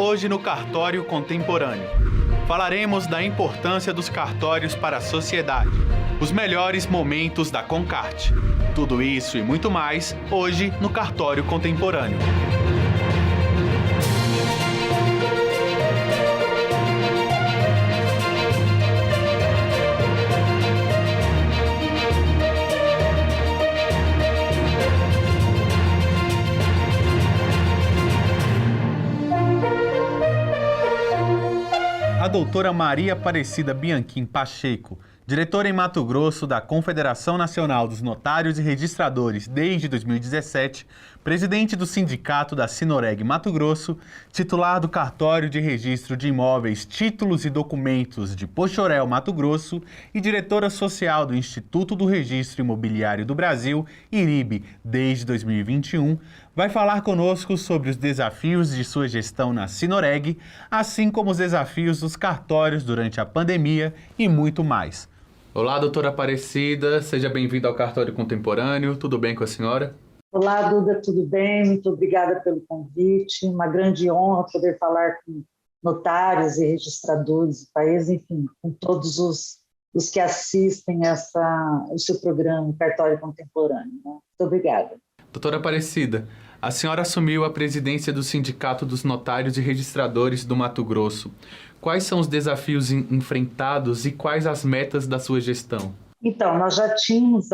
Hoje no Cartório Contemporâneo. Falaremos da importância dos cartórios para a sociedade, os melhores momentos da Concarte. Tudo isso e muito mais, hoje no Cartório Contemporâneo. A doutora Maria Aparecida Bianchim Pacheco, diretora em Mato Grosso da Confederação Nacional dos Notários e Registradores desde 2017, presidente do Sindicato da Sinoreg Mato Grosso, titular do Cartório de Registro de Imóveis, Títulos e Documentos de Poxoréu, Mato Grosso, e diretora social do Instituto do Registro Imobiliário do Brasil, IRIB, desde 2021, vai falar conosco sobre os desafios de sua gestão na Sinoreg, assim como os desafios dos cartórios durante a pandemia e muito mais. Olá, doutora Aparecida, seja bem-vinda ao Cartório Contemporâneo, tudo bem com a senhora? Olá, Duda, tudo bem? Muito obrigada pelo convite, uma grande honra poder falar com notários e registradores do país, enfim, com todos os que assistem o seu programa, Cartório Contemporâneo. Né? Muito obrigada. Doutora Aparecida, a senhora assumiu a presidência do Sindicato dos Notários e Registradores do Mato Grosso. Quais são os desafios enfrentados e quais as metas da sua gestão? Então, nós já tínhamos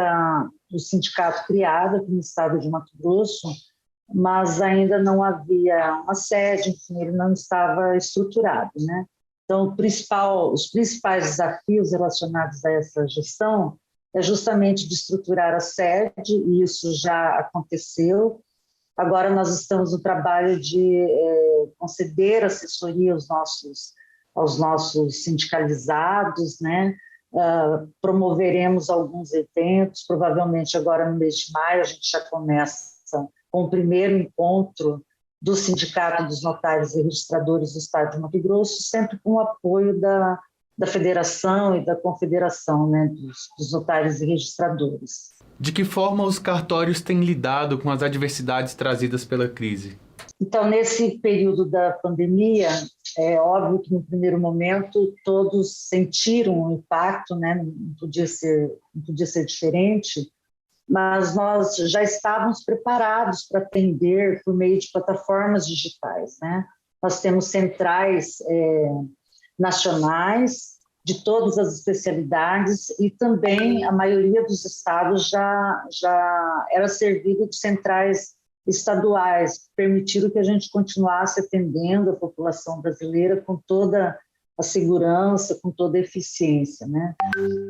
o sindicato criado aqui no estado de Mato Grosso, mas ainda não havia uma sede, enfim, ele não estava estruturado, né? Então, os principais desafios relacionados a essa gestão é justamente de estruturar a sede, e isso já aconteceu. Agora nós estamos no trabalho de conceder assessoria aos nossos sindicalizados, né? Promoveremos alguns eventos, provavelmente agora no mês de maio a gente já começa com o primeiro encontro do Sindicato dos Notários e Registradores do Estado de Mato Grosso, sempre com o apoio da Federação e da Confederação, né, dos Notários e Registradores. De que forma os cartórios têm lidado com as adversidades trazidas pela crise? Então, nesse período da pandemia, é óbvio que no primeiro momento todos sentiram o impacto, né? Não podia ser diferente, mas nós já estávamos preparados para atender por meio de plataformas digitais, né? Nós temos centrais nacionais de todas as especialidades e também a maioria dos estados já era servido de centrais estaduais, que permitiram que a gente continuasse atendendo a população brasileira com toda a segurança, com toda a eficiência, né?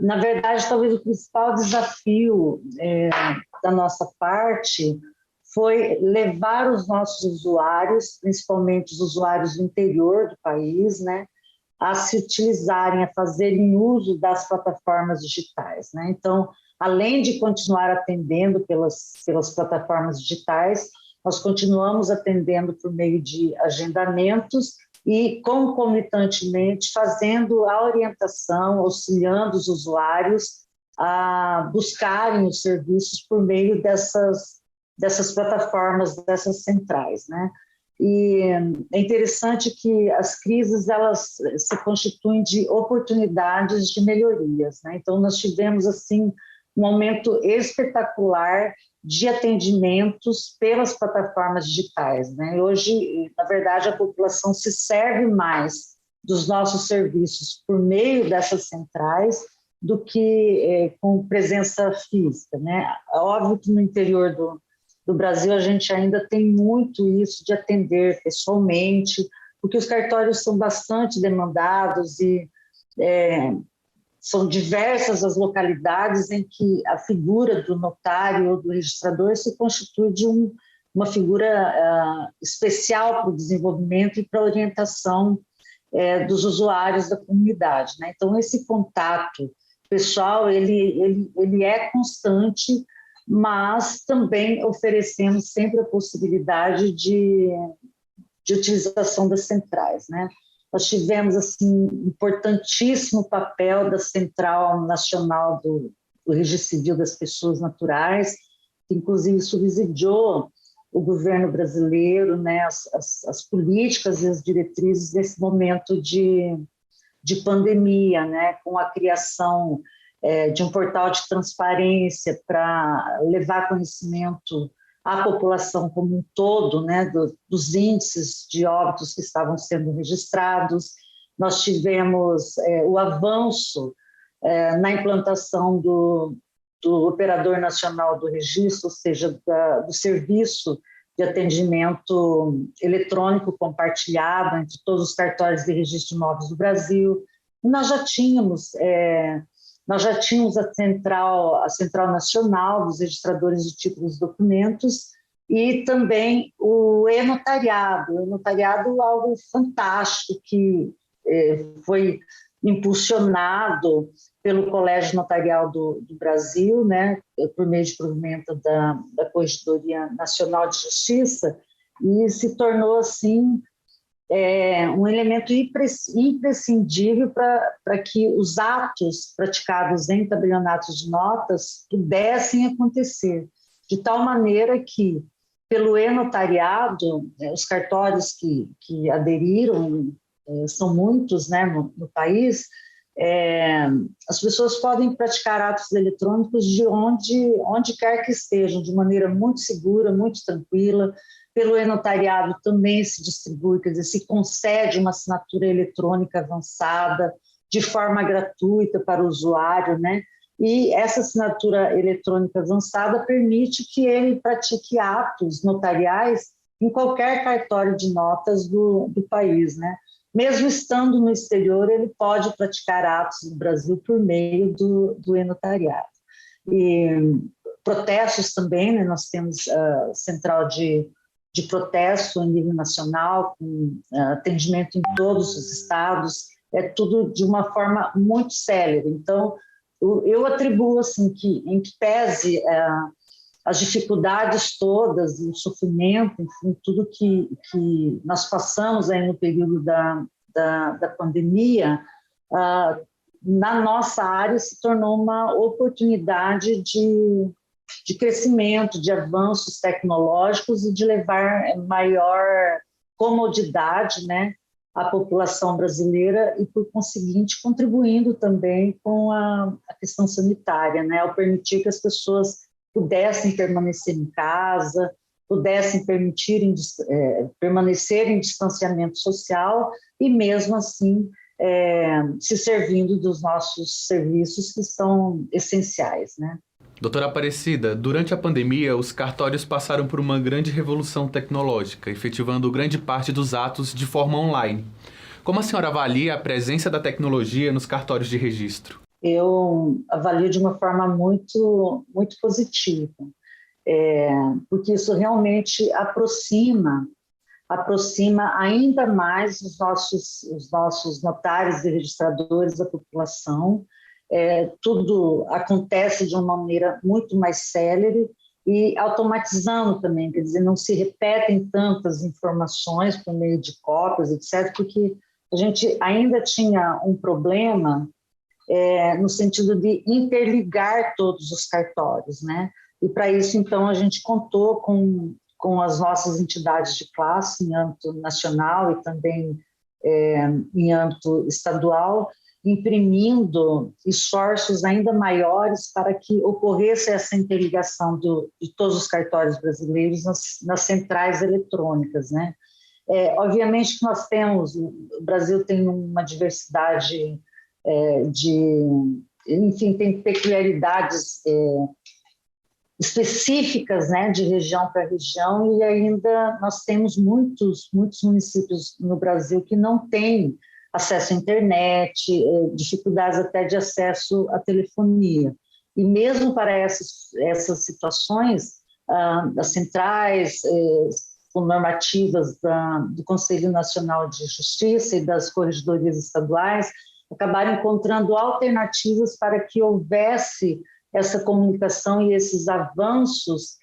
Na verdade, talvez o principal desafio da nossa parte foi levar os nossos usuários, principalmente os usuários do interior do país, né, a se utilizarem, a fazerem uso das plataformas digitais, né? Então, além de continuar atendendo pelas plataformas digitais, nós continuamos atendendo por meio de agendamentos e, concomitantemente, fazendo a orientação, auxiliando os usuários a buscarem os serviços por meio dessas plataformas, dessas centrais, né? E é interessante que as crises elas se constituem de oportunidades de melhorias, né? Então nós tivemos assim um aumento espetacular de atendimentos pelas plataformas digitais, né? Hoje, na verdade, a população se serve mais dos nossos serviços por meio dessas centrais do que com presença física, né? É óbvio que no interior do Brasil a gente ainda tem muito isso de atender pessoalmente, porque os cartórios são bastante demandados e são diversas as localidades em que a figura do notário ou do registrador se constitui de uma figura especial para o desenvolvimento e para a orientação dos usuários da comunidade, né? Então, esse contato pessoal, ele é constante, mas também oferecemos sempre a possibilidade de utilização das centrais, né? Nós tivemos assim, um importantíssimo papel da Central Nacional do Registro Civil das Pessoas Naturais, que inclusive subsidiou o governo brasileiro, né, as políticas e as diretrizes nesse momento de pandemia, né, com a criação de um portal de transparência para levar conhecimento à população como um todo, né, dos índices de óbitos que estavam sendo registrados. Nós tivemos o avanço na implantação do Operador Nacional do Registro, ou seja, do serviço de atendimento eletrônico compartilhado entre todos os cartórios de registro de imóveis do Brasil. E nós já tínhamos a Central Nacional dos Registradores de Títulos e Documentos e também o e-notariado. O e-notariado é algo fantástico que foi impulsionado pelo Colégio Notarial do Brasil, né, por meio de provimento da Corregedoria Nacional de Justiça, e se tornou, assim, um elemento imprescindível para que os atos praticados em tabelionatos de notas pudessem acontecer, de tal maneira que, pelo e-notariado, os cartórios que aderiram, são muitos, né, no país, as pessoas podem praticar atos eletrônicos de onde quer que estejam, de maneira muito segura, muito tranquila. Pelo e-notariado também se distribui, quer dizer, se concede uma assinatura eletrônica avançada de forma gratuita para o usuário, né? E essa assinatura eletrônica avançada permite que ele pratique atos notariais em qualquer cartório de notas do país, né? Mesmo estando no exterior, ele pode praticar atos no Brasil por meio do e-notariado. E protestos também, né? Nós temos a central de protesto em nível nacional, com atendimento em todos os estados, tudo de uma forma muito célere. Então, eu atribuo assim, que, em que pese as dificuldades todas, o sofrimento, enfim, tudo que nós passamos aí no período da pandemia, na nossa área se tornou uma oportunidade de crescimento, de avanços tecnológicos e de levar maior comodidade, né, à população brasileira e, por conseguinte, contribuindo também com a questão sanitária, né, ao permitir que as pessoas pudessem permanecer em casa, pudessem permanecer em distanciamento social e, mesmo assim, se servindo dos nossos serviços que são essenciais, né? Doutora Aparecida, durante a pandemia, os cartórios passaram por uma grande revolução tecnológica, efetivando grande parte dos atos de forma online. Como a senhora avalia a presença da tecnologia nos cartórios de registro? Eu avalio de uma forma muito, muito positiva, porque isso realmente aproxima ainda mais os nossos notários e registradores da população. Tudo acontece de uma maneira muito mais célere e automatizando também, quer dizer, não se repetem tantas informações por meio de cópias, etc., porque a gente ainda tinha um problema no sentido de interligar todos os cartórios, né? E para isso, então, a gente contou com as nossas entidades de classe em âmbito nacional e também em âmbito estadual, imprimindo esforços ainda maiores para que ocorresse essa interligação de todos os cartórios brasileiros nas centrais eletrônicas, né? Obviamente que nós temos, o Brasil tem uma diversidade enfim, tem peculiaridades específicas, né, de região para região, e ainda nós temos muitos municípios no Brasil que não têm acesso à internet, dificuldades até de acesso à telefonia. E mesmo para essas situações, as centrais com normativas do Conselho Nacional de Justiça e das corregedorias estaduais acabaram encontrando alternativas para que houvesse essa comunicação e esses avanços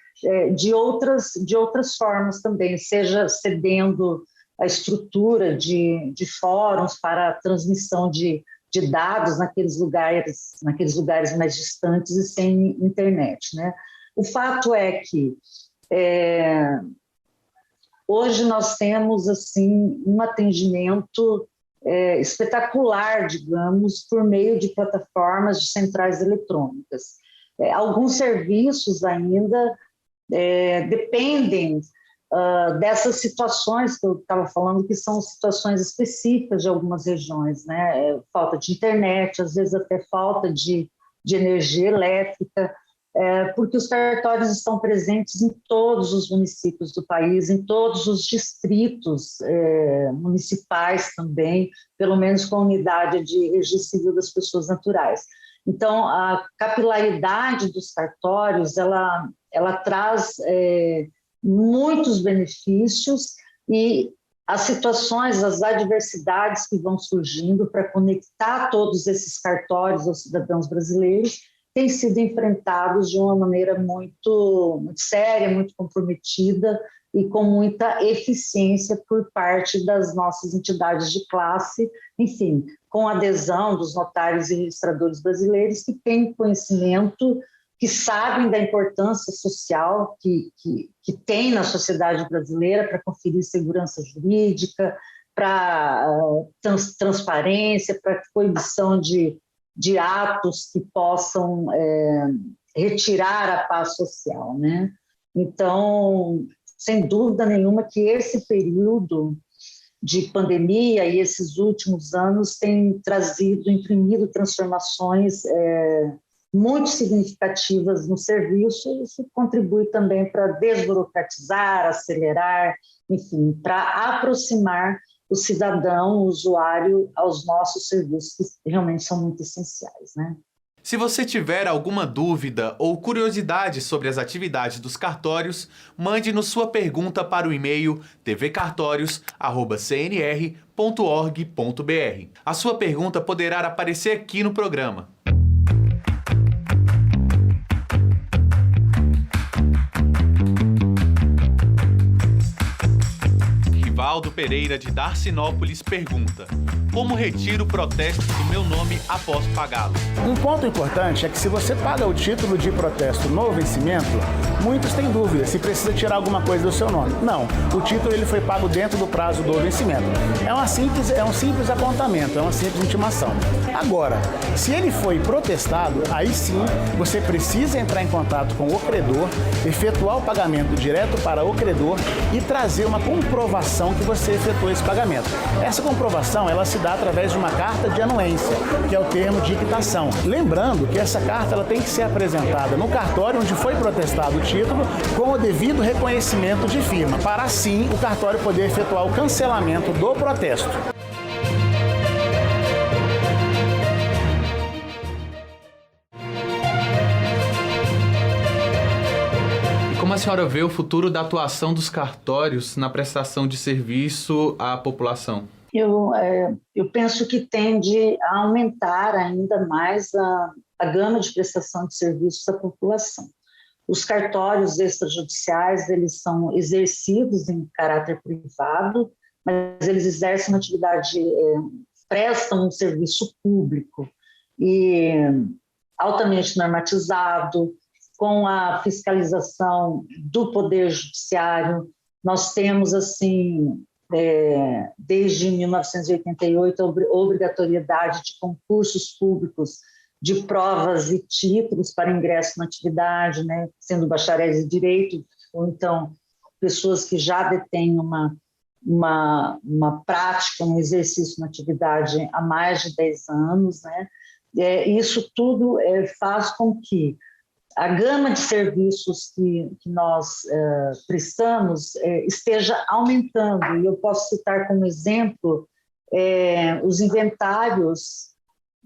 de outras formas também, seja cedendo a estrutura de fóruns para a transmissão de dados naqueles lugares mais distantes e sem internet, né? O fato é que hoje nós temos assim um atendimento espetacular, digamos, por meio de plataformas de centrais eletrônicas. Alguns serviços ainda dependem dessas situações que eu estava falando, que são situações específicas de algumas regiões, né? Falta de internet, às vezes até falta de energia elétrica, porque os cartórios estão presentes em todos os municípios do país, em todos os distritos municipais também, pelo menos com a unidade de registro civil das pessoas naturais. Então, a capilaridade dos cartórios, ela traz muitos benefícios, e as situações, as adversidades que vão surgindo para conectar todos esses cartórios aos cidadãos brasileiros têm sido enfrentados de uma maneira muito, muito séria, muito comprometida e com muita eficiência por parte das nossas entidades de classe, enfim, com a adesão dos notários e registradores brasileiros que têm conhecimento, que sabem da importância social que tem na sociedade brasileira para conferir segurança jurídica, para transparência, para coibição de atos que possam retirar a paz social, né? Então, sem dúvida nenhuma que esse período de pandemia e esses últimos anos têm imprimido transformações muito significativas no serviço, e isso contribui também para desburocratizar, acelerar, enfim, para aproximar o cidadão, o usuário, aos nossos serviços, que realmente são muito essenciais, né? Se você tiver alguma dúvida ou curiosidade sobre as atividades dos cartórios, mande-nos sua pergunta para o e-mail tvcartorios@cnr.org.br. A sua pergunta poderá aparecer aqui no programa. Rivaldo Pereira, de Darcinópolis, pergunta: como retiro o protesto do meu nome após pagá-lo? Um ponto importante é que se você paga o título de protesto no vencimento, muitos têm dúvida se precisa tirar alguma coisa do seu nome. Não, o título ele foi pago dentro do prazo do vencimento. É um simples apontamento, é uma simples intimação. Agora, se ele foi protestado, aí sim você precisa entrar em contato com o credor, efetuar o pagamento direto para o credor e trazer uma comprovação que você efetuou esse pagamento. Essa comprovação, ela se dá através de uma carta de anuência, que é o termo de quitação. Lembrando que essa carta ela tem que ser apresentada no cartório onde foi protestado o título, com o devido reconhecimento de firma, para assim o cartório poder efetuar o cancelamento do protesto. Como a senhora vê o futuro da atuação dos cartórios na prestação de serviço à população? Eu penso que tende a aumentar ainda mais a gama de prestação de serviços à população. Os cartórios extrajudiciais, eles são exercidos em caráter privado, mas eles exercem uma atividade, prestam um serviço público e altamente normatizado, com a fiscalização do Poder Judiciário. Nós temos, assim, desde 1988, a obrigatoriedade de concursos públicos de provas e títulos para ingresso na atividade, né, sendo bacharéis em direito, ou então pessoas que já detêm uma prática, um exercício na atividade há mais de 10 anos. Né? Isso tudo faz com que a gama de serviços que nós prestamos esteja aumentando. E eu posso citar como exemplo os inventários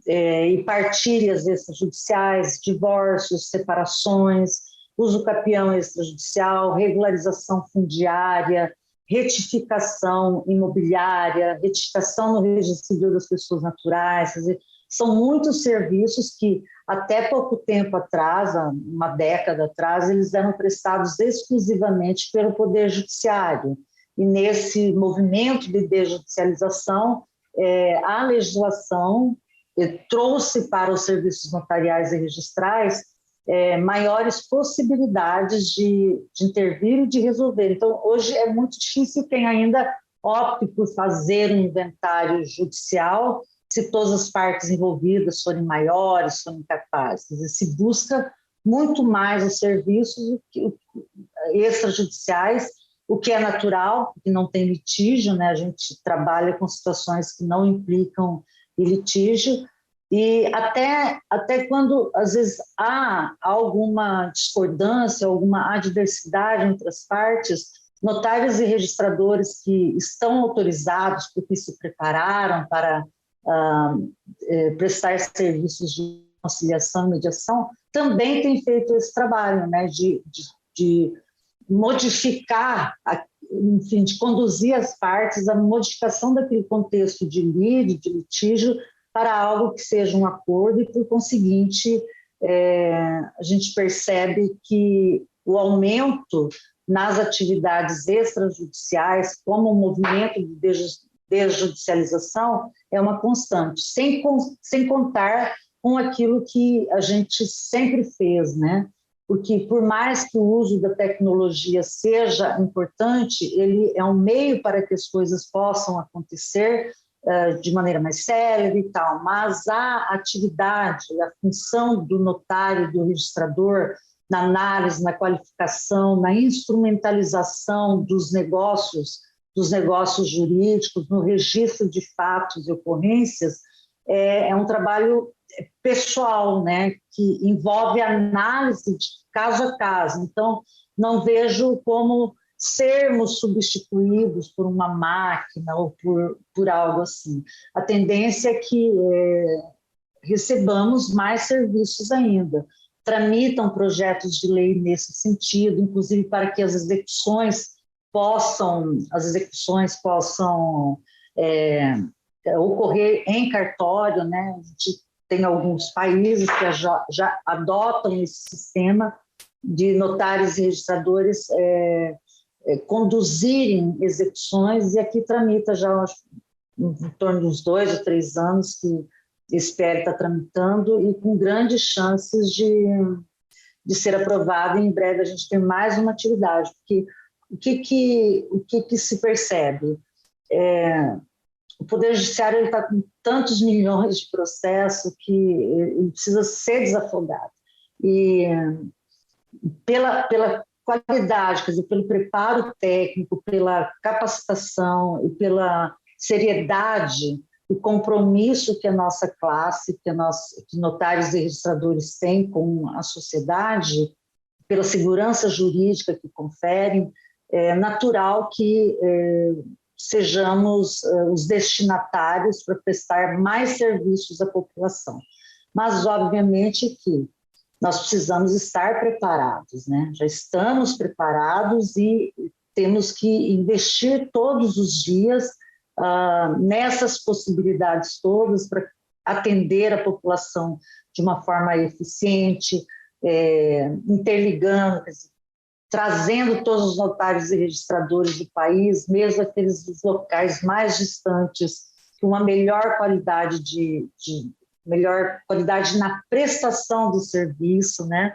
e partilhas extrajudiciais, divórcios, separações, uso capião extrajudicial, regularização fundiária, retificação imobiliária, retificação no registro civil das pessoas naturais. Quer dizer, são muitos serviços que até pouco tempo atrás, uma década atrás, eles eram prestados exclusivamente pelo Poder Judiciário. E nesse movimento de desjudicialização, a legislação trouxe para os serviços notariais e registrais maiores possibilidades de intervir e de resolver. Então, hoje é muito difícil quem ainda opte por fazer um inventário judicial se todas as partes envolvidas forem maiores, forem capazes. E se busca muito mais os serviços extrajudiciais, o que é natural, porque não tem litígio, né? A gente trabalha com situações que não implicam em litígio, e até quando, às vezes, há alguma discordância, alguma adversidade entre as partes, notários e registradores que estão autorizados, porque se prepararam para prestar serviços de conciliação e mediação, também têm feito esse trabalho, né, de modificar, enfim, de conduzir as partes à modificação daquele contexto de lide, de litígio, para algo que seja um acordo, e, por conseguinte, a gente percebe que o aumento nas atividades extrajudiciais, como o movimento de desjudicialização, é uma constante, sem contar com aquilo que a gente sempre fez, né? Porque, por mais que o uso da tecnologia seja importante, ele é um meio para que as coisas possam acontecer de maneira mais célere e tal, mas a atividade, a função do notário, do registrador, na análise, na qualificação, na instrumentalização dos negócios jurídicos, no registro de fatos e ocorrências, é um trabalho pessoal, né, que envolve análise de caso a caso. Então, não vejo como sermos substituídos por uma máquina ou por algo assim. A tendência é que recebamos mais serviços ainda. Tramitam projetos de lei nesse sentido, inclusive para que as execuções possam ocorrer em cartório, né? A gente tem alguns países que já adotam esse sistema de notários e registradores conduzirem execuções, e aqui tramita já em torno de uns 2 ou 3 anos que espero estar tramitando, e com grandes chances de ser aprovado, e em breve a gente tem mais uma atividade, porque o que se percebe? O Poder Judiciário está com tantos milhões de processos que ele precisa ser desafogado. E pela qualidade, quer dizer, pelo preparo técnico, pela capacitação e pela seriedade, o compromisso que a nossa classe, que notários e registradores têm com a sociedade, pela segurança jurídica que conferem, é natural que sejamos os destinatários para prestar mais serviços à população. Mas, obviamente, que nós precisamos estar preparados, né? Já estamos preparados e temos que investir todos os dias nessas possibilidades todas para atender a população de uma forma eficiente, interligando, trazendo todos os notários e registradores do país, mesmo aqueles dos locais mais distantes, com uma melhor qualidade melhor qualidade na prestação do serviço, né?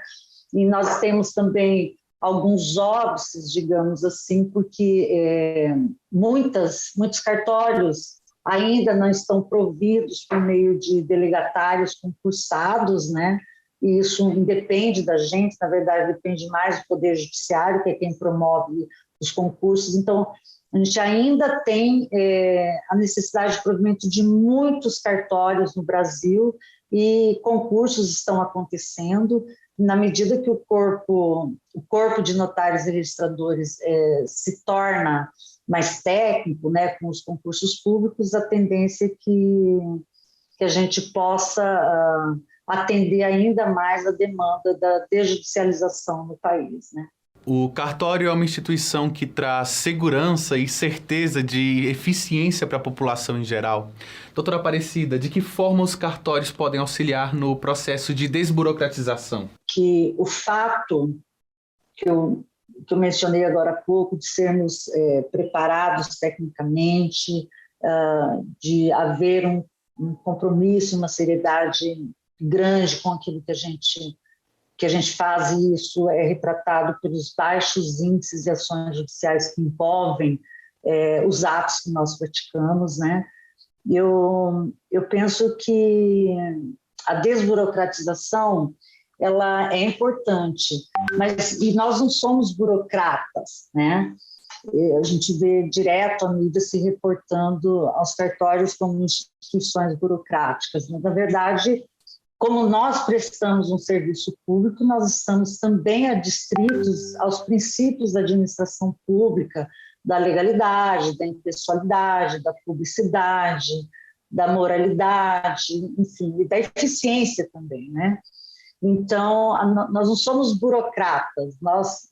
E nós temos também alguns óbices, digamos assim, porque muitos cartórios ainda não estão providos por meio de delegatários concursados, né? E isso independe da gente, na verdade, depende mais do Poder Judiciário, que é quem promove os concursos. Então, a gente ainda tem a necessidade de provimento de muitos cartórios no Brasil, e concursos estão acontecendo. Na medida que o corpo de notários e registradores se torna mais técnico, né, com os concursos públicos, a tendência é que a gente possa atender ainda mais a demanda da desjudicialização no país, né? O cartório é uma instituição que traz segurança e certeza de eficiência para a população em geral. Doutora Aparecida, de que forma os cartórios podem auxiliar no processo de desburocratização? Que o fato que eu mencionei agora há pouco, de sermos preparados tecnicamente, de haver um compromisso, uma seriedade grande com aquilo que que a gente faz isso é retratado pelos baixos índices de ações judiciais que envolvem os atos que nós praticamos, né? Eu penso que a desburocratização ela é importante, mas e nós não somos burocratas, né? A gente vê direto a mídia se reportando aos cartórios como instituições burocráticas, mas, na verdade, como nós prestamos um serviço público, nós estamos também adstritos aos princípios da administração pública, da legalidade, da impessoalidade, da publicidade, da moralidade, enfim, e da eficiência também, né? Então, nós não somos burocratas, nós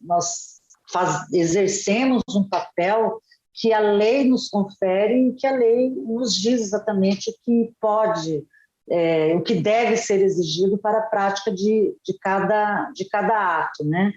exercemos um papel que a lei nos confere e que a lei nos diz exatamente o que pode, o que deve ser exigido para a prática de cada ato, né?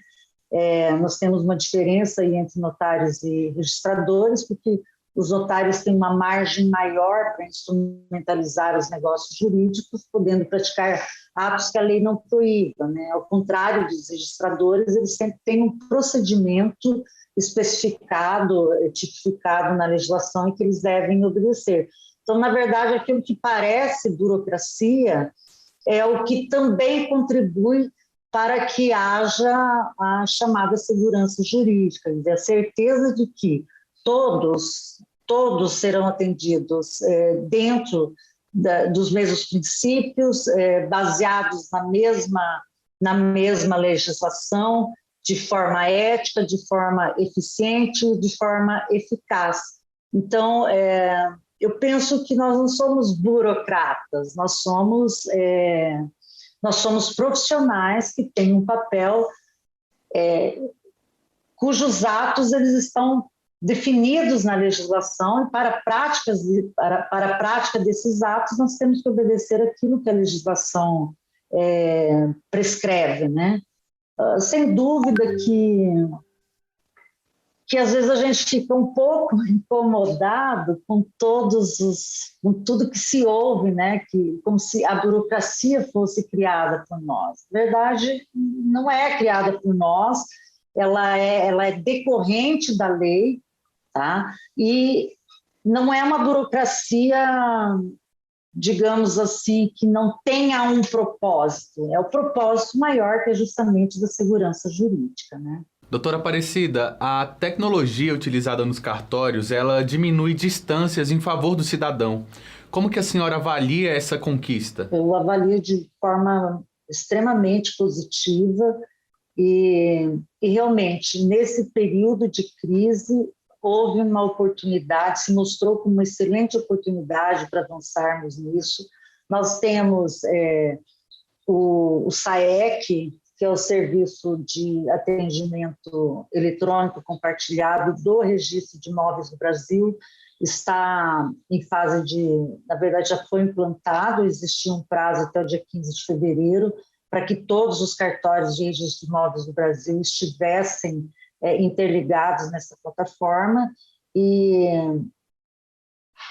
Nós temos uma diferença aí entre notários e registradores, porque os notários têm uma margem maior para instrumentalizar os negócios jurídicos, podendo praticar atos que a lei não proíba, né? Ao contrário dos registradores, eles sempre têm um procedimento especificado, tipificado na legislação e que eles devem obedecer. Então, na verdade, aquilo que parece burocracia é o que também contribui para que haja a chamada segurança jurídica, quer dizer, a certeza de que todos serão atendidos dentro dos mesmos princípios, baseados na mesma legislação, de forma ética, de forma eficiente, de forma eficaz. Então, eu penso que nós não somos burocratas, nós somos profissionais que têm um papel cujos atos eles estão definidos na legislação, e para a prática desses atos nós temos que obedecer aquilo que a legislação prescreve, né? Sem dúvida que às vezes a gente fica um pouco incomodado com tudo que se ouve, né? Como se a burocracia fosse criada por nós. Na verdade, não é criada por nós, ela é decorrente da lei, tá? E não é uma burocracia, digamos assim, que não tenha um propósito. É o propósito maior, que é justamente da segurança jurídica, né? Doutora Aparecida, a tecnologia utilizada nos cartórios, ela diminui distâncias em favor do cidadão. Como que a senhora avalia essa conquista? Eu avalio de forma extremamente positiva e realmente, nesse período de crise, houve uma oportunidade, se mostrou como uma excelente oportunidade para avançarmos nisso. Nós temos o SAEC, que é o Serviço de Atendimento Eletrônico Compartilhado do Registro de Imóveis do Brasil, está em fase na verdade já foi implantado, existia um prazo até o dia 15 de fevereiro, para que todos os cartórios de registro de imóveis do Brasil estivessem interligados nessa plataforma, e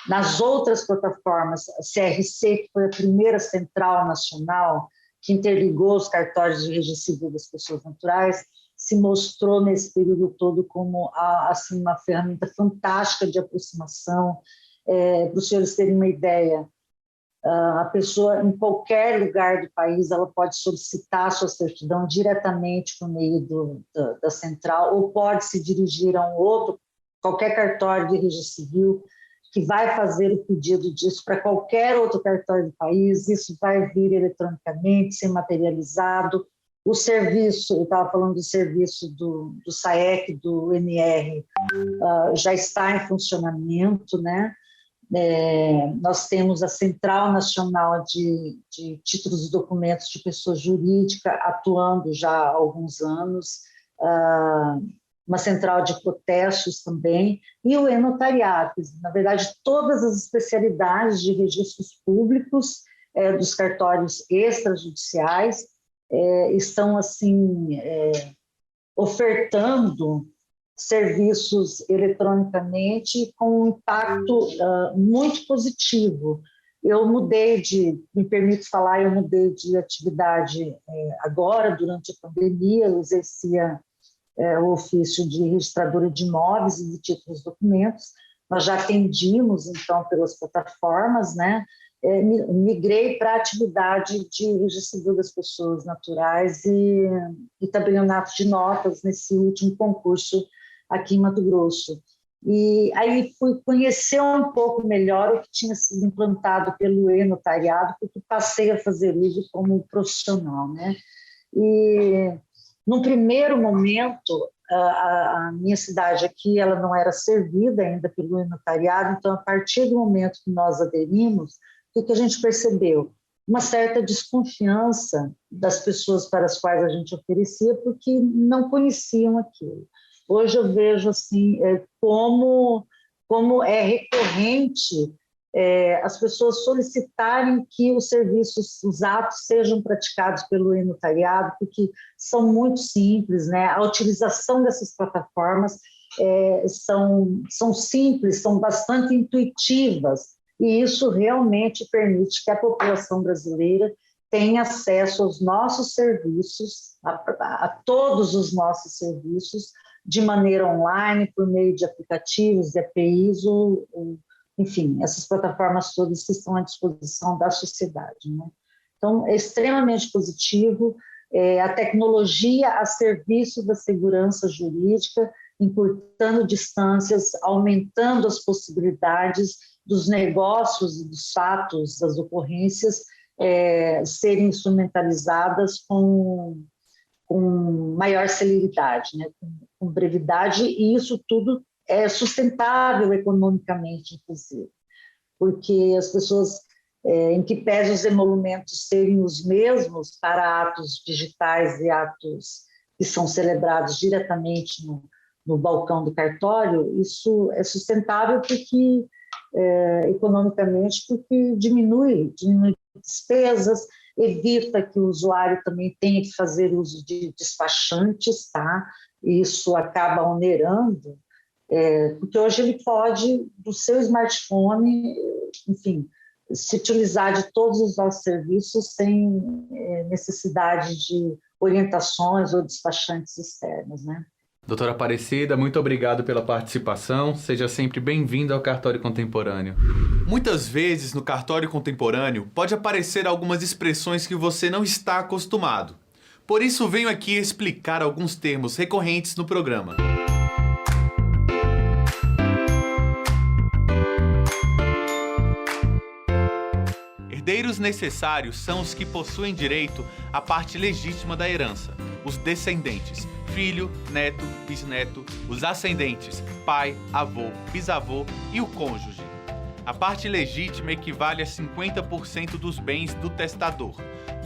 nas outras plataformas, a CRC, que foi a primeira central nacional que interligou os cartórios de registro civil das pessoas naturais, se mostrou nesse período todo como assim, uma ferramenta fantástica de aproximação. Para os senhores terem uma ideia, a pessoa, em qualquer lugar do país, ela pode solicitar a sua certidão diretamente por meio da central, ou pode se dirigir a qualquer cartório de registro civil, que vai fazer o pedido disso para qualquer outro cartório do país. Isso vai vir eletronicamente, ser materializado. O serviço, eu estava falando do serviço do SAEC, do NR, já está em funcionamento, né? Nós temos a Central Nacional de Títulos e Documentos de Pessoa Jurídica atuando já há alguns anos, uma central de protestos também, e o e-notariado. Na verdade, todas as especialidades de registros públicos dos cartórios extrajudiciais estão assim ofertando serviços eletronicamente com um impacto muito positivo. Eu me permito falar, eu mudei de atividade agora, durante a pandemia, eu exercia o ofício de registradora de imóveis e de títulos e documentos. Nós já atendimos, então, pelas plataformas, né? Migrei para a atividade de registrador das pessoas naturais e tabelionato de notas nesse último concurso aqui em Mato Grosso. E aí fui conhecer um pouco melhor o que tinha sido implantado pelo e-notariado, porque passei a fazer uso como profissional, né? E, num primeiro momento, a minha cidade aqui ela não era servida ainda pelo e-notariado, então, a partir do momento que nós aderimos, o que a gente percebeu? Uma certa desconfiança das pessoas para as quais a gente oferecia, porque não conheciam aquilo. Hoje eu vejo assim, como é recorrente as pessoas solicitarem que os serviços, os atos sejam praticados pelo e-notariado, porque são muito simples, né? A utilização dessas plataformas são simples, são bastante intuitivas, e isso realmente permite que a população brasileira tenha acesso aos nossos serviços, a todos os nossos serviços, de maneira online, por meio de aplicativos, de APIs, enfim, essas plataformas todas que estão à disposição da sociedade, né? Então, é extremamente positivo, a tecnologia a serviço da segurança jurídica, encurtando distâncias, aumentando as possibilidades dos negócios e dos fatos, das ocorrências, serem instrumentalizadas com maior celeridade, né? Com brevidade, e isso tudo é sustentável economicamente, inclusive, porque as pessoas, em que pese os emolumentos serem os mesmos para atos digitais e atos que são celebrados diretamente no balcão do cartório, isso é sustentável porque, economicamente, porque diminui despesas, evita que o usuário também tenha que fazer uso de despachantes, tá? Isso acaba onerando, porque hoje ele pode, do seu smartphone, enfim, se utilizar de todos os nossos serviços sem necessidade de orientações ou despachantes externos, né? Doutora Aparecida, muito obrigado pela participação. Seja sempre bem-vinda ao Cartório Contemporâneo. Muitas vezes no Cartório Contemporâneo pode aparecer algumas expressões que você não está acostumado. Por isso venho aqui explicar alguns termos recorrentes no programa. Herdeiros necessários são os que possuem direito à parte legítima da herança, os descendentes, filho, neto, bisneto, os ascendentes, pai, avô, bisavô e o cônjuge. A parte legítima equivale a 50% dos bens do testador,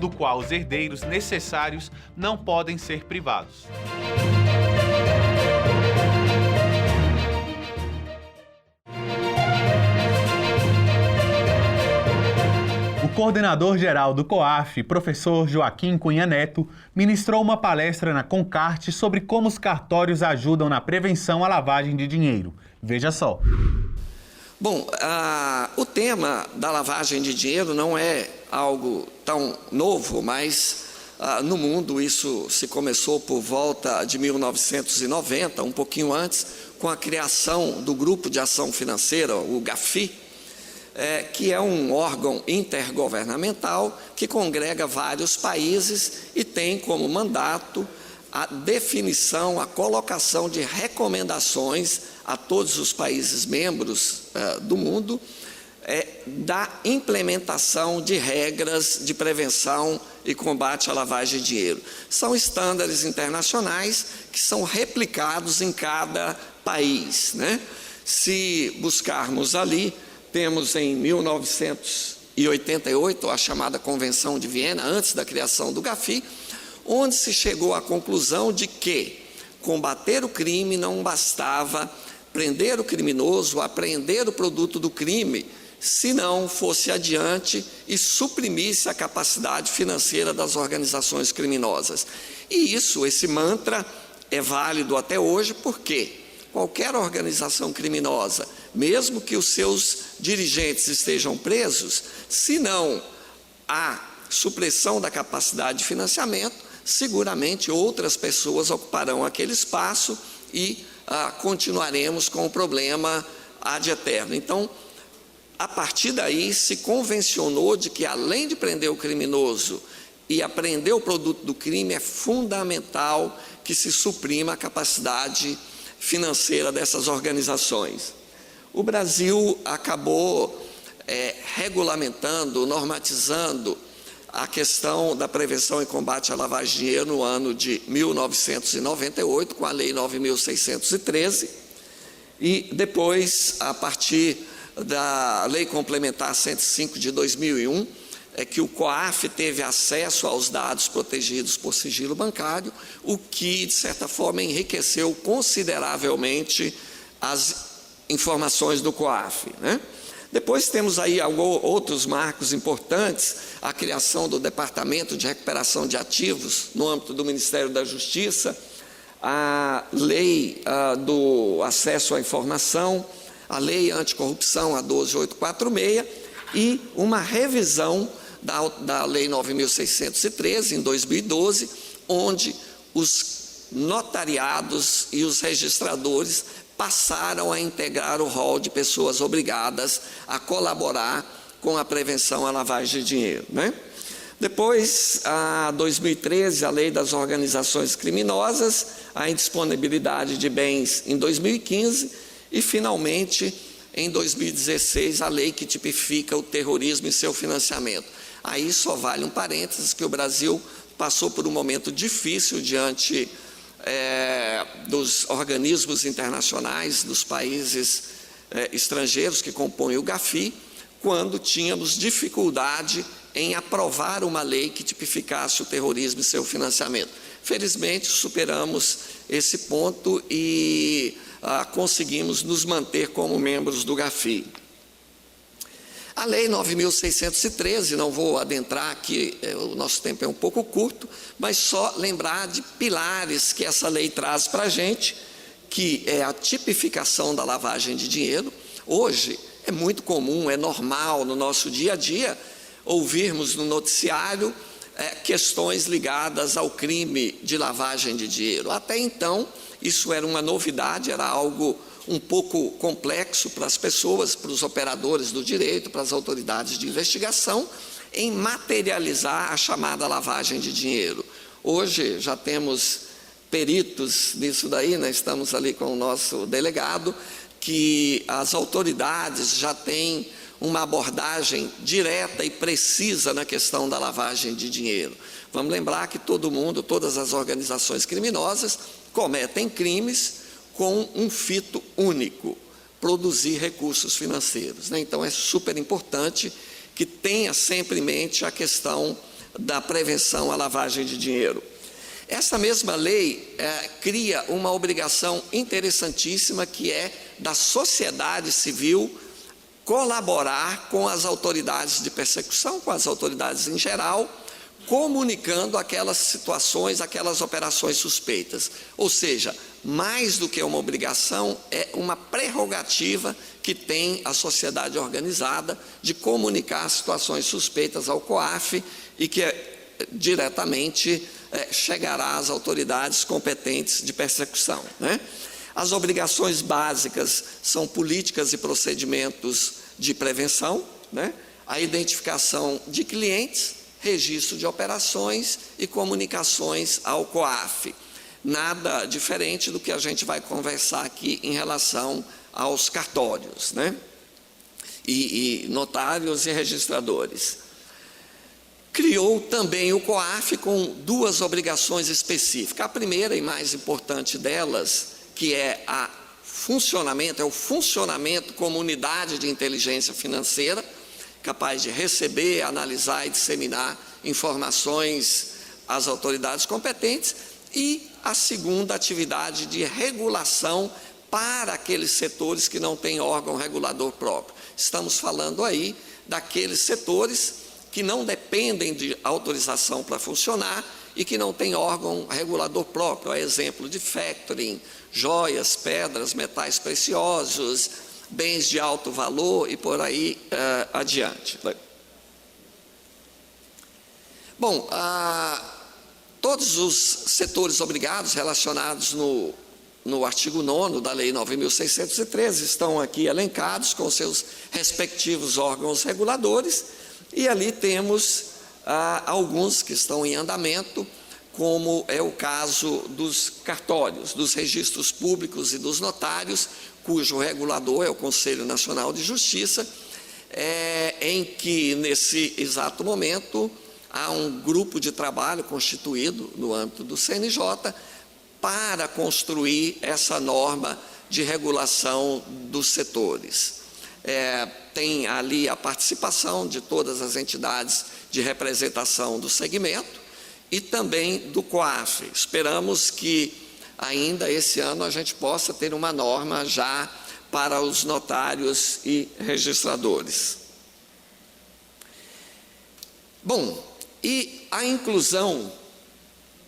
do qual os herdeiros necessários não podem ser privados. O coordenador-geral do COAF, professor Joaquim Cunha Neto, ministrou uma palestra na Concarte sobre como os cartórios ajudam na prevenção à lavagem de dinheiro. Veja só. Bom, o tema da lavagem de dinheiro não é algo tão novo, mas no mundo isso se começou por volta de 1990, um pouquinho antes, com a criação do Grupo de Ação Financeira, o GAFI, que é um órgão intergovernamental que congrega vários países e tem como mandato a definição, a colocação de recomendações a todos os países membros do mundo da implementação de regras de prevenção e combate à lavagem de dinheiro. São estándares internacionais que são replicados em cada país, né? Se buscarmos ali, temos em 1988 a chamada Convenção de Viena, antes da criação do GAFI, onde se chegou à conclusão de que combater o crime não bastava prender o criminoso, apreender o produto do crime, se não fosse adiante e suprimisse a capacidade financeira das organizações criminosas. E esse mantra é válido até hoje, porque qualquer organização criminosa, mesmo que os seus dirigentes estejam presos, se não há supressão da capacidade de financiamento, seguramente outras pessoas ocuparão aquele espaço e continuaremos com o problema ad eterno. Então, a partir daí, se convencionou de que, além de prender o criminoso e apreender o produto do crime, é fundamental que se suprima a capacidade financeira dessas organizações. O Brasil acabou regulamentando, normatizando a questão da prevenção e combate à lavagem de dinheiro no ano de 1998, com a Lei 9.613, e depois, a partir da Lei Complementar 105 de 2001, que o COAF teve acesso aos dados protegidos por sigilo bancário, o que, de certa forma, enriqueceu consideravelmente as informações do COAF, né? Depois temos aí outros marcos importantes, a criação do Departamento de Recuperação de Ativos no âmbito do Ministério da Justiça, a Lei do Acesso à Informação, a Lei Anticorrupção, a 12.846, e uma revisão da Lei 9.613, em 2012, onde os notariados e os registradores passaram a integrar o rol de pessoas obrigadas a colaborar com a prevenção à lavagem de dinheiro, né? Depois, em 2013, a Lei das Organizações Criminosas, a indisponibilidade de bens em 2015 e, finalmente, em 2016, a lei que tipifica o terrorismo e seu financiamento. Aí só vale um parênteses que o Brasil passou por um momento difícil diante dos organismos internacionais, dos países estrangeiros que compõem o GAFI, quando tínhamos dificuldade em aprovar uma lei que tipificasse o terrorismo e seu financiamento. Felizmente, superamos esse ponto e conseguimos nos manter como membros do GAFI. A Lei 9.613, não vou adentrar aqui, o nosso tempo é um pouco curto, mas só lembrar de pilares que essa lei traz para a gente, que é a tipificação da lavagem de dinheiro. Hoje é muito comum, é normal no nosso dia a dia, ouvirmos no noticiário questões ligadas ao crime de lavagem de dinheiro. Até então, isso era uma novidade, era algo um pouco complexo para as pessoas, para os operadores do direito, para as autoridades de investigação, em materializar a chamada lavagem de dinheiro. Hoje já temos peritos nisso daí, né? Estamos ali com o nosso delegado, que as autoridades já têm uma abordagem direta e precisa na questão da lavagem de dinheiro. Vamos lembrar que todo mundo, todas as organizações criminosas cometem crimes com um fito único, produzir recursos financeiros, né? Então é super importante que tenha sempre em mente a questão da prevenção à lavagem de dinheiro. Essa mesma lei cria uma obrigação interessantíssima, que é da sociedade civil colaborar com as autoridades de persecução, com as autoridades em geral, comunicando aquelas situações, aquelas operações suspeitas. Ou seja, mais do que uma obrigação, é uma prerrogativa que tem a sociedade organizada de comunicar situações suspeitas ao COAF e que diretamente chegará às autoridades competentes de persecução, né? As obrigações básicas são políticas e procedimentos de prevenção, né? A identificação de clientes, registro de operações e comunicações ao COAF. Nada diferente do que a gente vai conversar aqui em relação aos cartórios, né? E notários e registradores. Criou também o COAF com duas obrigações específicas. A primeira e mais importante delas, que é o funcionamento como unidade de inteligência financeira, capaz de receber, analisar e disseminar informações às autoridades competentes, e a segunda atividade de regulação para aqueles setores que não têm órgão regulador próprio. Estamos falando aí daqueles setores que não dependem de autorização para funcionar e que não têm órgão regulador próprio, a exemplo de factoring, joias, pedras, metais preciosos, bens de alto valor e por aí adiante. Bom, todos os setores obrigados relacionados no artigo 9º da Lei 9.613 estão aqui elencados com seus respectivos órgãos reguladores, e ali temos alguns que estão em andamento, como é o caso dos cartórios, dos registros públicos e dos notários, cujo regulador é o Conselho Nacional de Justiça, em que, nesse exato momento, há um grupo de trabalho constituído no âmbito do CNJ para construir essa norma de regulação dos setores. Tem ali a participação de todas as entidades de representação do segmento e também do COAF. Esperamos que ainda esse ano a gente possa ter uma norma já para os notários e registradores. Bom, e a inclusão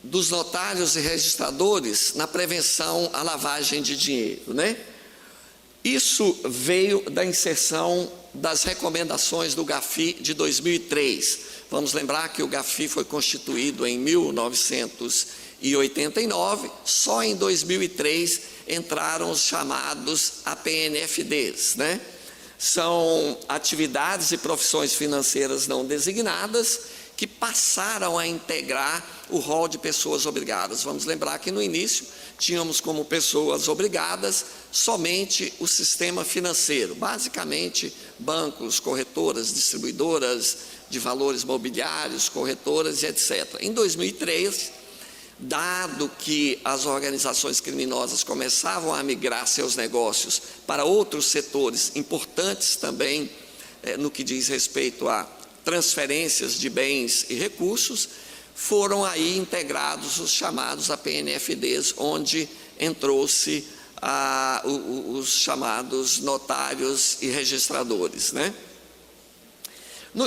dos notários e registradores na prevenção à lavagem de dinheiro, né? Isso veio da inserção das recomendações do GAFI de 2003. Vamos lembrar que o GAFI foi constituído em 1989, só em 2003 entraram os chamados APNFDs, né? São atividades e profissões financeiras não designadas que passaram a integrar o rol de pessoas obrigadas. Vamos lembrar que no início tínhamos como pessoas obrigadas somente o sistema financeiro, basicamente bancos, corretoras, distribuidoras de valores mobiliários, corretoras e etc. Em 2003, dado que as organizações criminosas começavam a migrar seus negócios para outros setores importantes também, no que diz respeito a transferências de bens e recursos, foram aí integrados os chamados APNFDs, onde entrou-se os chamados notários e registradores, né?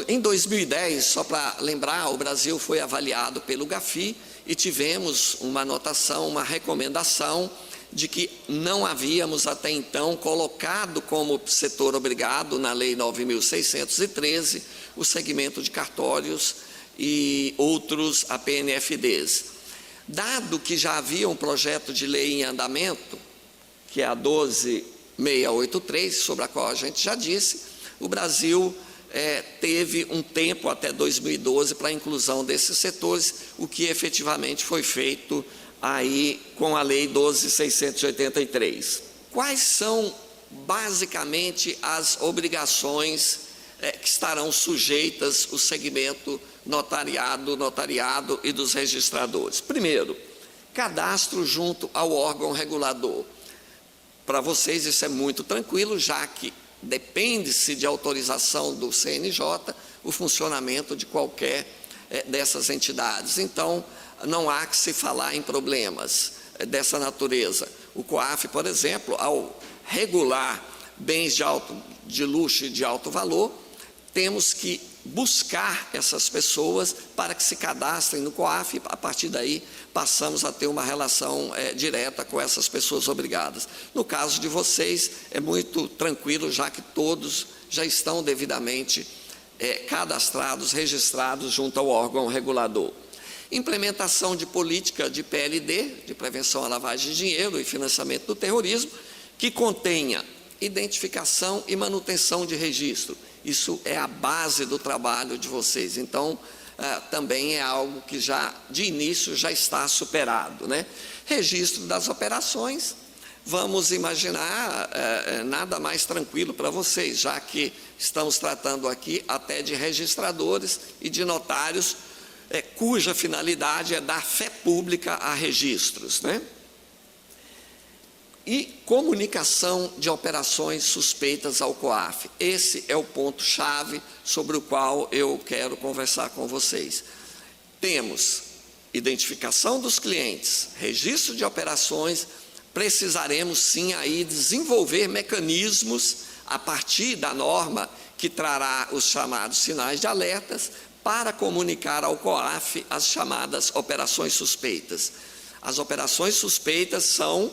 Em 2010, só para lembrar, o Brasil foi avaliado pelo GAFI e tivemos uma anotação, uma recomendação de que não havíamos até então colocado como setor obrigado na Lei 9.613 o segmento de cartórios e outros APNFDs. Dado que já havia um projeto de lei em andamento, que é a 12.683, sobre a qual a gente já disse, o Brasil teve um tempo até 2012 para a inclusão desses setores, o que efetivamente foi feito aí com a Lei 12.683. Quais são, basicamente, as obrigações que estarão sujeitas o segmento notariado e dos registradores? Primeiro, cadastro junto ao órgão regulador. Para vocês isso é muito tranquilo, já que depende-se de autorização do CNJ o funcionamento de qualquer dessas entidades. Então, não há que se falar em problemas dessa natureza. O COAF, por exemplo, ao regular bens de luxo e de alto valor, temos que buscar essas pessoas para que se cadastrem no COAF e, a partir daí, passamos a ter uma relação direta com essas pessoas obrigadas. No caso de vocês, é muito tranquilo, já que todos já estão devidamente cadastrados, registrados junto ao órgão regulador. Implementação de política de PLD, de prevenção à lavagem de dinheiro e financiamento do terrorismo, que contenha identificação e manutenção de registro. Isso é a base do trabalho de vocês. Então, também é algo que já, de início, já está superado, né? Registro das operações, vamos imaginar nada mais tranquilo para vocês, já que estamos tratando aqui até de registradores e de notários, cuja finalidade é dar fé pública a registros, né? E comunicação de operações suspeitas ao COAF. Esse é o ponto-chave sobre o qual eu quero conversar com vocês. Temos identificação dos clientes, registro de operações, precisaremos sim aí desenvolver mecanismos a partir da norma que trará os chamados sinais de alertas para comunicar ao COAF as chamadas operações suspeitas. As operações suspeitas são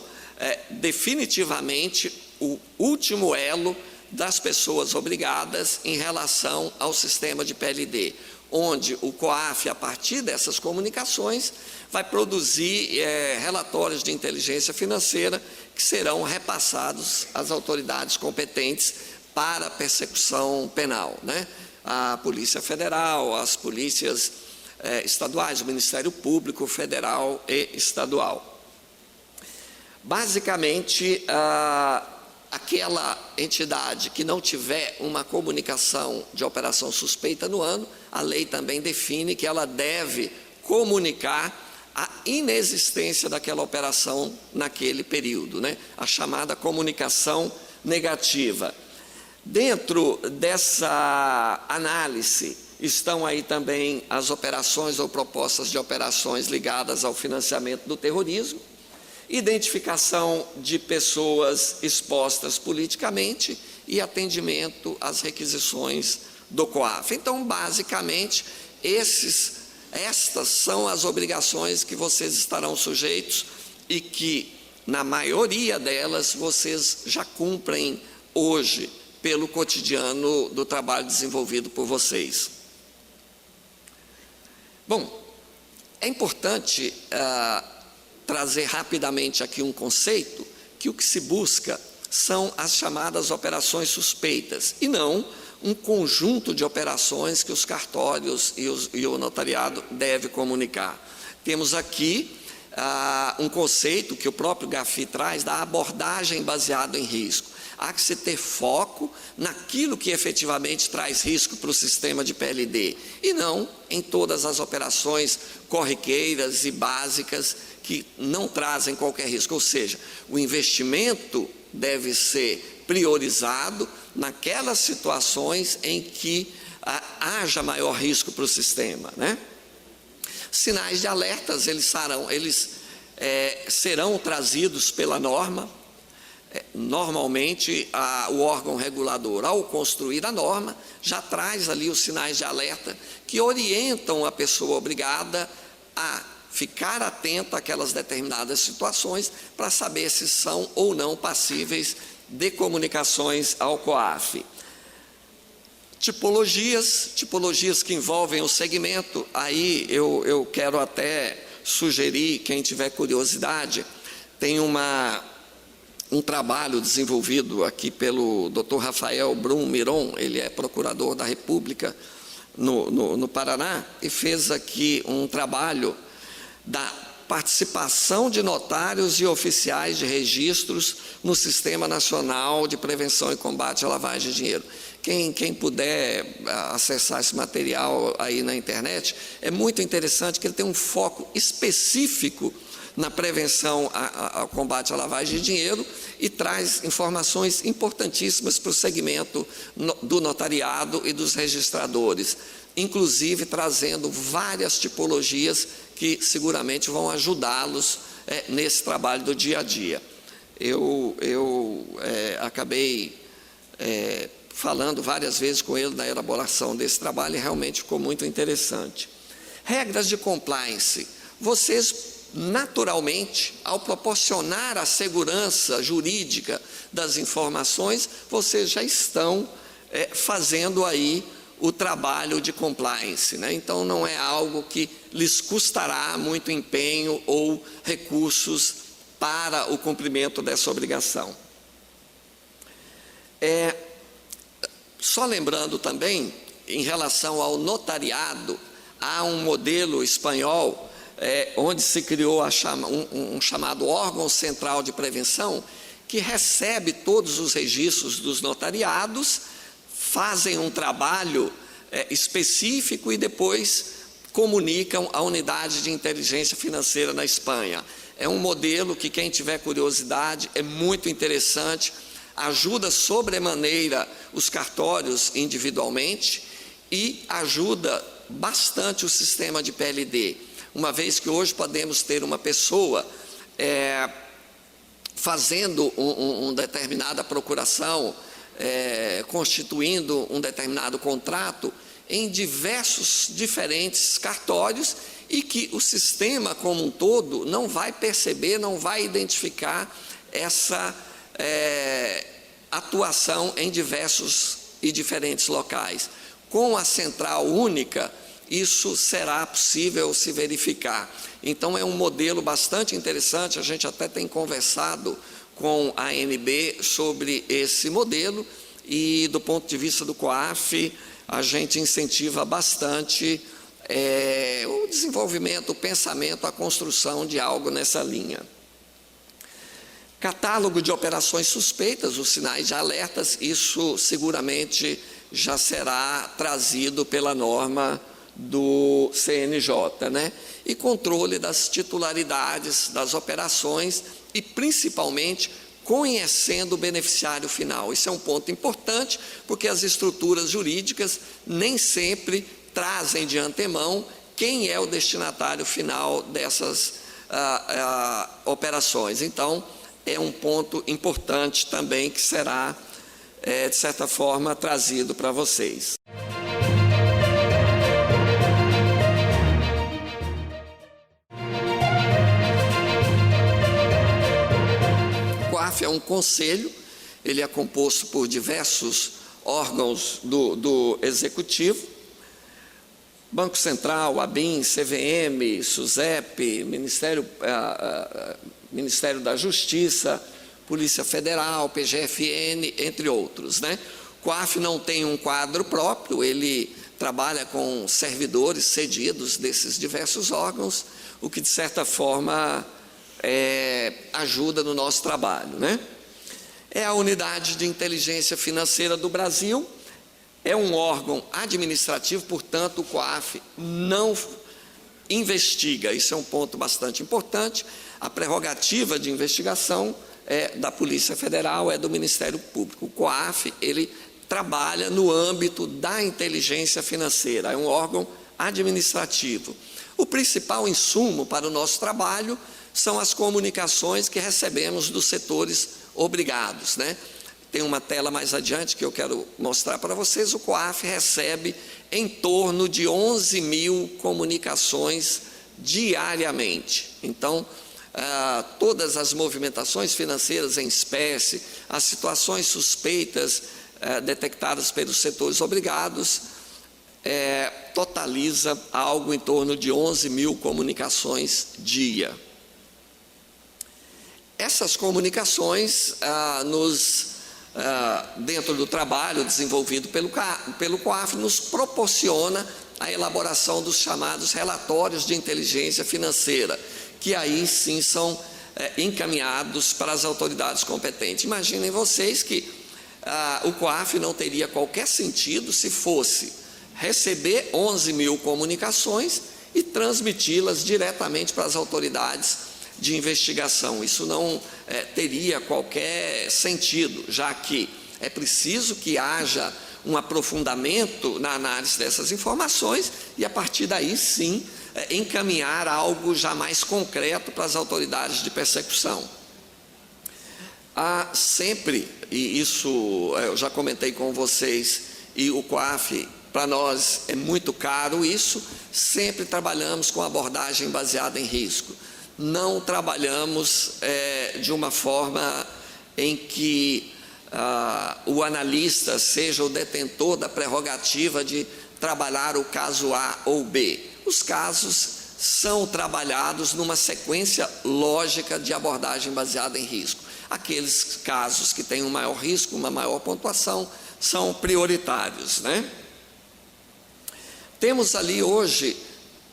definitivamente o último elo das pessoas obrigadas em relação ao sistema de PLD, onde o COAF, a partir dessas comunicações, vai produzir relatórios de inteligência financeira que serão repassados às autoridades competentes para persecução penal, né? A Polícia Federal, as polícias estaduais, o Ministério Público Federal e Estadual. Basicamente, aquela entidade que não tiver uma comunicação de operação suspeita no ano, a lei também define que ela deve comunicar a inexistência daquela operação naquele período, né? A chamada comunicação negativa. Dentro dessa análise estão aí também as operações ou propostas de operações ligadas ao financiamento do terrorismo, identificação de pessoas expostas politicamente e atendimento às requisições do COAF. Então, basicamente, estas são as obrigações que vocês estarão sujeitos e que, na maioria delas, vocês já cumprem hoje pelo cotidiano do trabalho desenvolvido por vocês. Bom, é importante trazer rapidamente aqui um conceito que o que se busca são as chamadas operações suspeitas e não um conjunto de operações que os cartórios e o notariado devem comunicar. Temos aqui um conceito que o próprio GAFI traz da abordagem baseada em risco. Há que se ter foco naquilo que efetivamente traz risco para o sistema de PLD e não em todas as operações corriqueiras e básicas que não trazem qualquer risco. Ou seja, o investimento deve ser priorizado naquelas situações em que haja maior risco para o sistema, né? Sinais de alertas, eles serão trazidos pela norma. Normalmente, o órgão regulador, ao construir a norma, já traz ali os sinais de alerta que orientam a pessoa obrigada a ficar atenta àquelas determinadas situações para saber se são ou não passíveis de comunicações ao COAF. Tipologias que envolvem o segmento, aí eu quero até sugerir, quem tiver curiosidade, tem um trabalho desenvolvido aqui pelo Dr. Rafael Brum Miron, ele é procurador da República no Paraná, e fez aqui um trabalho da participação de notários e oficiais de registros no Sistema Nacional de Prevenção e Combate à Lavagem de Dinheiro. Quem puder acessar esse material aí na internet, é muito interessante que ele tem um foco específico na prevenção ao combate à lavagem de dinheiro e traz informações importantíssimas para o segmento do notariado e dos registradores, inclusive trazendo várias tipologias que seguramente vão ajudá-los nesse trabalho do dia a dia. Eu acabei falando várias vezes com ele na elaboração desse trabalho e realmente ficou muito interessante. Regras de compliance. Vocês, naturalmente, ao proporcionar a segurança jurídica das informações, vocês já estão fazendo aí o trabalho de compliance, né? Então, não é algo que lhes custará muito empenho ou recursos para o cumprimento dessa obrigação. Só lembrando também, em relação ao notariado, há um modelo espanhol onde se criou um chamado órgão central de prevenção, que recebe todos os registros dos notariados, fazem um trabalho específico e depois comunicam à unidade de inteligência financeira na Espanha. É um modelo que, quem tiver curiosidade, é muito interessante, ajuda sobremaneira os cartórios individualmente e ajuda bastante o sistema de PLD, uma vez que hoje podemos ter uma pessoa fazendo uma determinada procuração, constituindo um determinado contrato em diferentes cartórios e que o sistema como um todo não vai perceber, não vai identificar essa atuação em diversos e diferentes locais. Com a central única, isso será possível se verificar. Então, é um modelo bastante interessante, a gente até tem conversado com a ANB sobre esse modelo e, do ponto de vista do COAF, a gente incentiva bastante o desenvolvimento, o pensamento, a construção de algo nessa linha. Catálogo de operações suspeitas, os sinais de alertas, isso seguramente já será trazido pela norma do CNJ, né? E controle das titularidades das operações e, principalmente, conhecendo o beneficiário final. Isso é um ponto importante, porque as estruturas jurídicas nem sempre trazem de antemão quem é o destinatário final dessas operações. Então, é um ponto importante também que será, de certa forma, trazido para vocês. O COAF é um conselho, ele é composto por diversos órgãos do Executivo, Banco Central, ABIN, CVM, SUSEP, Ministério da Justiça, Polícia Federal, PGFN, entre outros, né? O COAF não tem um quadro próprio, ele trabalha com servidores cedidos desses diversos órgãos, o que, de certa forma, ajuda no nosso trabalho, né? É a Unidade de Inteligência Financeira do Brasil, é um órgão administrativo, portanto, o COAF não investiga, isso é um ponto bastante importante. A prerrogativa de investigação é da Polícia Federal, é do Ministério Público. O COAF, ele trabalha no âmbito da inteligência financeira, é um órgão administrativo. O principal insumo para o nosso trabalho são as comunicações que recebemos dos setores obrigados, né? Tem uma tela mais adiante que eu quero mostrar para vocês. O COAF recebe em torno de 11 mil comunicações diariamente. Então, todas as movimentações financeiras em espécie, as situações suspeitas detectadas pelos setores obrigados, totaliza algo em torno de 11 mil comunicações dia. Essas comunicações dentro do trabalho desenvolvido pelo COAF, nos proporciona a elaboração dos chamados relatórios de inteligência financeira, que aí sim são encaminhados para as autoridades competentes. Imaginem vocês que o COAF não teria qualquer sentido se fosse receber 11 mil comunicações e transmiti-las diretamente para as autoridades de investigação. Isso não teria qualquer sentido, já que é preciso que haja um aprofundamento na análise dessas informações e, a partir daí, sim, encaminhar algo já mais concreto para as autoridades de persecução. Há sempre, e isso eu já comentei com vocês, e o COAF, para nós, é muito caro isso, sempre trabalhamos com abordagem baseada em risco. Não trabalhamos de uma forma em que o analista seja o detentor da prerrogativa de trabalhar o caso A ou B. Os casos são trabalhados numa sequência lógica de abordagem baseada em risco. Aqueles casos que têm um maior risco, uma maior pontuação, são prioritários, né? Temos ali hoje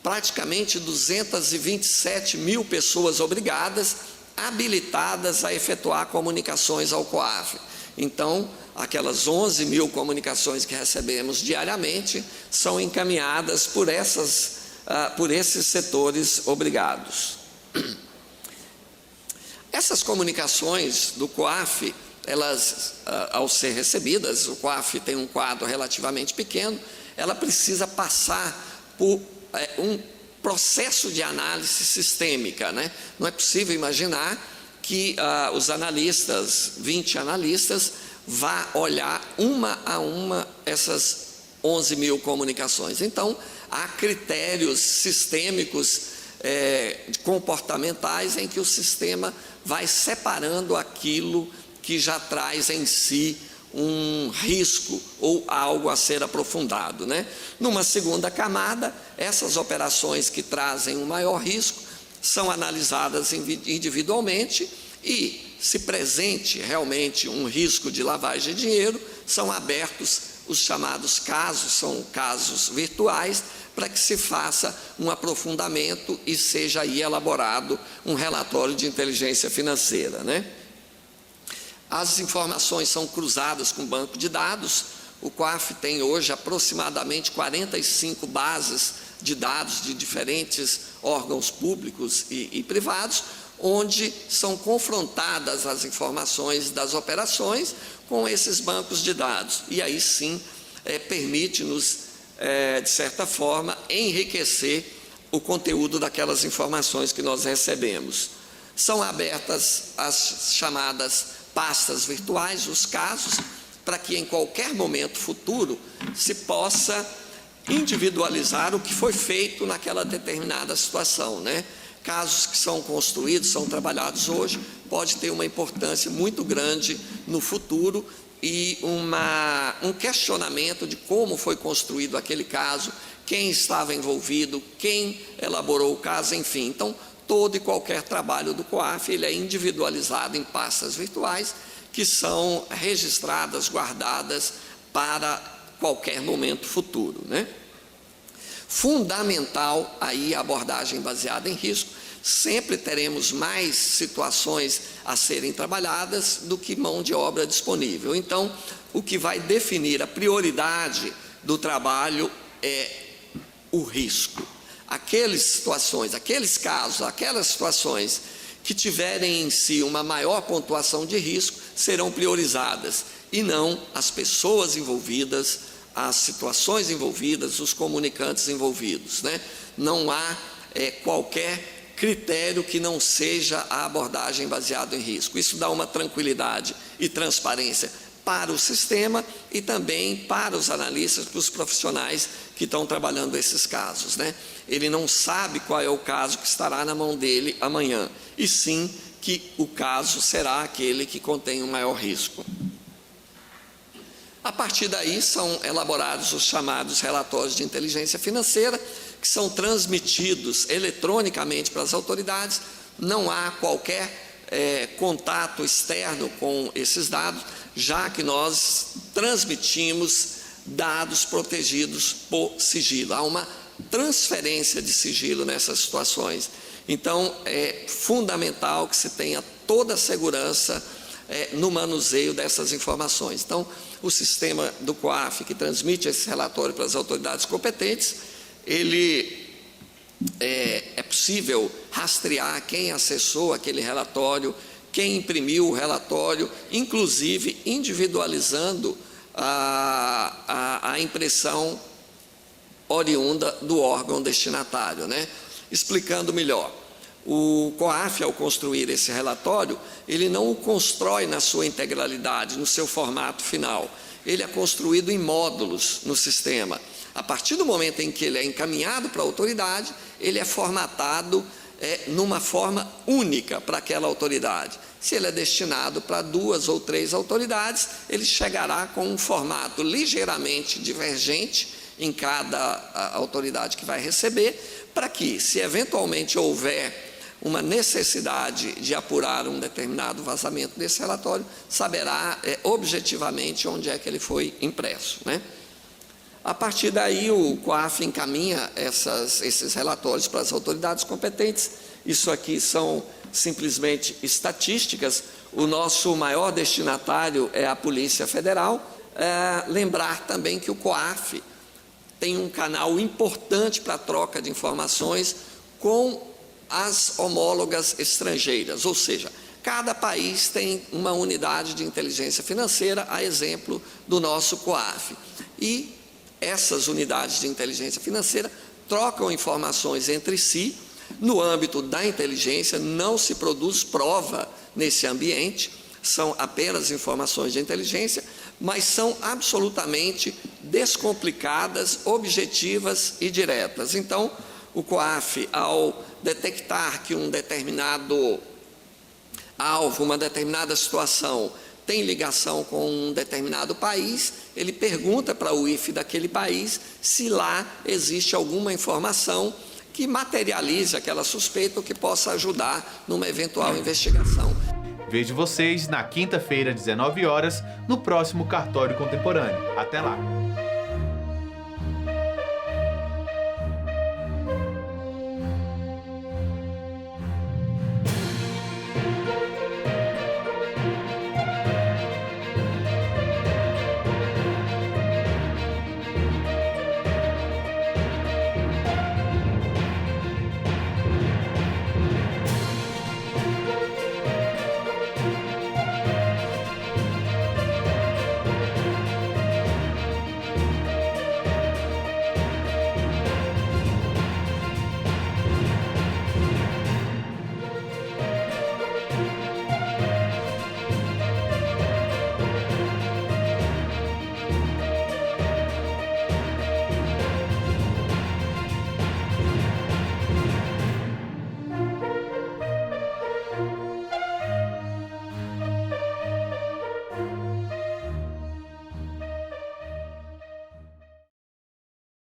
praticamente 227 mil pessoas obrigadas, habilitadas a efetuar comunicações ao COAF. Então, aquelas 11 mil comunicações que recebemos diariamente são encaminhadas por esses setores obrigados. Essas comunicações do COAF, elas, ao ser recebidas, o COAF tem um quadro relativamente pequeno, ela precisa passar por um processo de análise sistêmica, né? Não é possível imaginar que os analistas, 20 analistas, vá olhar uma a uma essas 11 mil comunicações. Então, há critérios sistêmicos comportamentais em que o sistema vai separando aquilo que já traz em si um risco ou algo a ser aprofundado, né? Numa segunda camada, essas operações que trazem um maior risco são analisadas individualmente e, se presente realmente um risco de lavagem de dinheiro, são abertos os chamados casos, são casos virtuais, para que se faça um aprofundamento e seja aí elaborado um relatório de inteligência financeira, né? As informações são cruzadas com o banco de dados. O COAF tem hoje aproximadamente 45 bases de dados de diferentes órgãos públicos e privados, onde são confrontadas as informações das operações com esses bancos de dados. E aí sim, permite-nos, de certa forma, enriquecer o conteúdo daquelas informações que nós recebemos. São abertas as chamadas pastas virtuais, os casos, para que em qualquer momento futuro se possa individualizar o que foi feito naquela determinada situação, né? Casos que são construídos, são trabalhados hoje, pode ter uma importância muito grande no futuro e um questionamento de como foi construído aquele caso, quem estava envolvido, quem elaborou o caso, enfim. Então, todo e qualquer trabalho do COAF, ele é individualizado em pastas virtuais que são registradas, guardadas para qualquer momento futuro, né? Fundamental aí a abordagem baseada em risco. Sempre teremos mais situações a serem trabalhadas do que mão de obra disponível. Então, o que vai definir a prioridade do trabalho é o risco. Aqueles casos, aquelas situações que tiverem em si uma maior pontuação de risco serão priorizadas, e não as pessoas envolvidas, as situações envolvidas, os comunicantes envolvidos, né? Não há qualquer critério que não seja a abordagem baseada em risco. Isso dá uma tranquilidade e transparência para o sistema e também para os analistas, para os profissionais que estão trabalhando esses casos, né? Ele não sabe qual é o caso que estará na mão dele amanhã, e sim que o caso será aquele que contém o maior risco. A partir daí são elaborados os chamados relatórios de inteligência financeira, que são transmitidos eletronicamente para as autoridades. Não há qualquer contato externo com esses dados, já que nós transmitimos dados protegidos por sigilo. Há uma transferência de sigilo nessas situações. Então, é fundamental que se tenha toda a segurança no manuseio dessas informações. Então, o sistema do COAF, que transmite esse relatório para as autoridades competentes, ele é possível rastrear quem acessou aquele relatório, quem imprimiu o relatório, inclusive individualizando a impressão oriunda do órgão destinatário, né? Explicando melhor, o COAF, ao construir esse relatório, ele não o constrói na sua integralidade, no seu formato final. Ele é construído em módulos no sistema. A partir do momento em que ele é encaminhado para a autoridade, ele é formatado numa forma única para aquela autoridade. Se ele é destinado para 2 ou 3 autoridades, ele chegará com um formato ligeiramente divergente em cada autoridade que vai receber, para que, se eventualmente houver uma necessidade de apurar um determinado vazamento desse relatório, saberá objetivamente onde é que ele foi impresso, né? A partir daí, o COAF encaminha esses relatórios para as autoridades competentes. Isso aqui são simplesmente estatísticas. O nosso maior destinatário é a Polícia Federal. Lembrar também que o COAF tem um canal importante para a troca de informações com as homólogas estrangeiras, ou seja, cada país tem uma unidade de inteligência financeira, a exemplo do nosso COAF. E essas unidades de inteligência financeira trocam informações entre si. No âmbito da inteligência, não se produz prova nesse ambiente, são apenas informações de inteligência, mas são absolutamente descomplicadas, objetivas e diretas. Então, o COAF, ao detectar que um determinado alvo, uma determinada situação tem ligação com um determinado país, ele pergunta para o IFE daquele país se lá existe alguma informação que materialize aquela suspeita ou que possa ajudar numa eventual investigação. Vejo vocês na quinta-feira, 19 horas, no próximo Cartório Contemporâneo. Até lá!